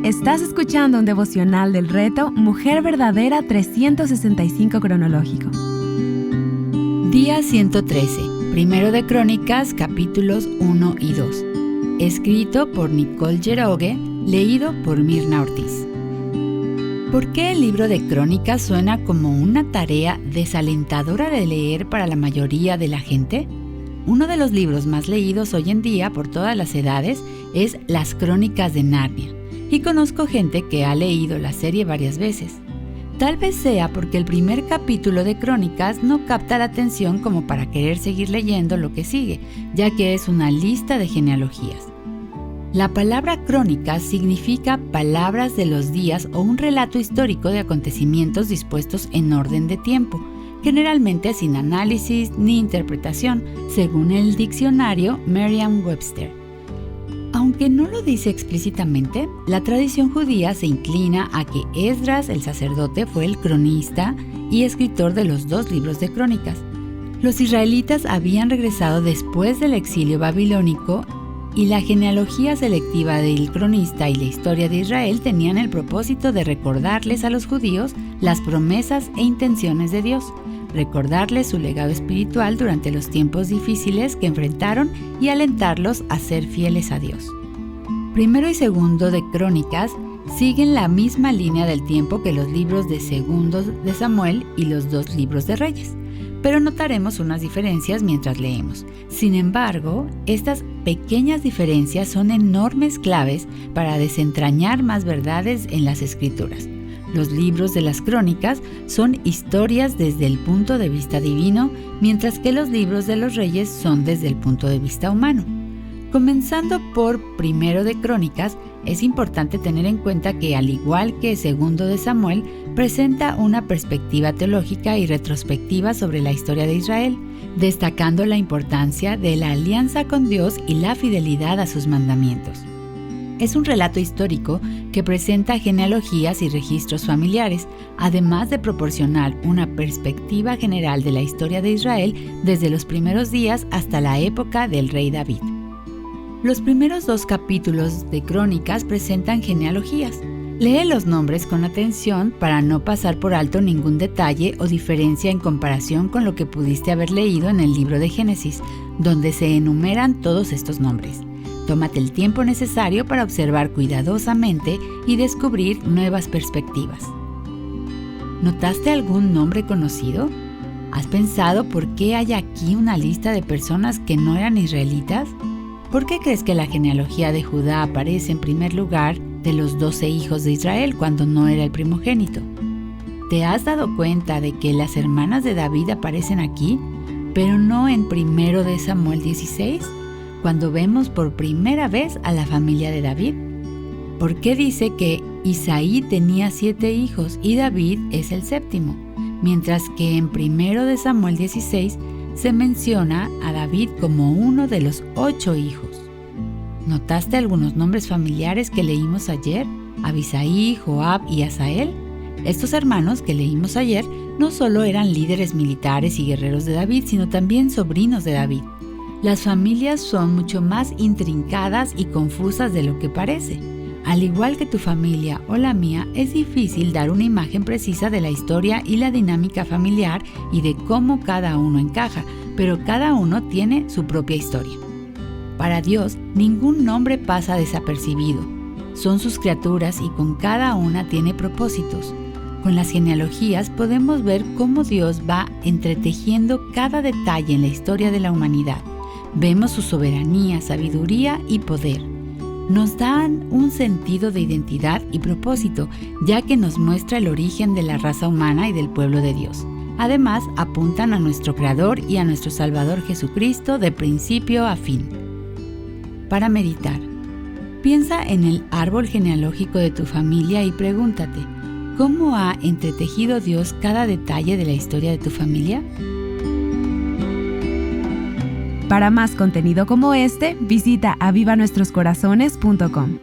Estás escuchando un devocional del reto Mujer Verdadera 365 cronológico. Día 113, Primero de Crónicas, capítulos 1 y 2. Escrito por Nicole Yeroge, leído por Mirna Ortiz. ¿Por qué el libro de Crónicas suena como una tarea desalentadora de leer para la mayoría de la gente? Uno de los libros más leídos hoy en día por todas las edades es Las Crónicas de Narnia, y conozco gente que ha leído la serie varias veces. Tal vez sea porque el primer capítulo de Crónicas no capta la atención como para querer seguir leyendo lo que sigue, ya que es una lista de genealogías. La palabra crónicas significa palabras de los días o un relato histórico de acontecimientos dispuestos en orden de tiempo, generalmente sin análisis ni interpretación, según el diccionario Merriam-Webster. Aunque no lo dice explícitamente, la tradición judía se inclina a que Esdras, el sacerdote, fue el cronista y escritor de los 2 libros de Crónicas. Los israelitas habían regresado después del exilio babilónico y la genealogía selectiva del cronista y la historia de Israel tenían el propósito de recordarles a los judíos las promesas e intenciones de Dios, recordarles su legado espiritual durante los tiempos difíciles que enfrentaron y alentarlos a ser fieles a Dios. Primero y segundo de Crónicas siguen la misma línea del tiempo que los libros de Segundo de Samuel y los 2 libros de Reyes, pero notaremos unas diferencias mientras leemos. Sin embargo, estas pequeñas diferencias son enormes claves para desentrañar más verdades en las Escrituras. Los libros de las Crónicas son historias desde el punto de vista divino, mientras que los libros de los Reyes son desde el punto de vista humano. Comenzando por Primero de Crónicas, es importante tener en cuenta que, al igual que Segundo de Samuel, presenta una perspectiva teológica y retrospectiva sobre la historia de Israel, destacando la importancia de la alianza con Dios y la fidelidad a sus mandamientos. Es un relato histórico que presenta genealogías y registros familiares, además de proporcionar una perspectiva general de la historia de Israel desde los primeros días hasta la época del rey David. Los primeros 2 capítulos de Crónicas presentan genealogías. Lee los nombres con atención para no pasar por alto ningún detalle o diferencia en comparación con lo que pudiste haber leído en el libro de Génesis, donde se enumeran todos estos nombres. Tómate el tiempo necesario para observar cuidadosamente y descubrir nuevas perspectivas. ¿Notaste algún nombre conocido? ¿Has pensado por qué hay aquí una lista de personas que no eran israelitas? ¿Por qué crees que la genealogía de Judá aparece en primer lugar de los 12 hijos de Israel cuando no era el primogénito? ¿Te has dado cuenta de que las hermanas de David aparecen aquí, pero no en Primero de Samuel 16? Cuando vemos por primera vez a la familia de David. ¿Por qué dice que Isaí tenía 7 hijos y David es el 7º? Mientras que en 1 de Samuel 16 se menciona a David como uno de los 8 hijos. ¿Notaste algunos nombres familiares que leímos ayer? Abisaí, Joab y Asael. Estos hermanos que leímos ayer no solo eran líderes militares y guerreros de David, sino también sobrinos de David. Las familias son mucho más intrincadas y confusas de lo que parece. Al igual que tu familia o la mía, es difícil dar una imagen precisa de la historia y la dinámica familiar y de cómo cada uno encaja, pero cada uno tiene su propia historia. Para Dios, ningún nombre pasa desapercibido. Son sus criaturas y con cada una tiene propósitos. Con las genealogías podemos ver cómo Dios va entretejiendo cada detalle en la historia de la humanidad. Vemos su soberanía, sabiduría y poder. Nos dan un sentido de identidad y propósito, ya que nos muestra el origen de la raza humana y del pueblo de Dios. Además, apuntan a nuestro Creador y a nuestro Salvador Jesucristo de principio a fin. Para meditar, piensa en el árbol genealógico de tu familia y pregúntate, ¿cómo ha entretejido Dios cada detalle de la historia de tu familia? Para más contenido como este, visita avivanuestroscorazones.com.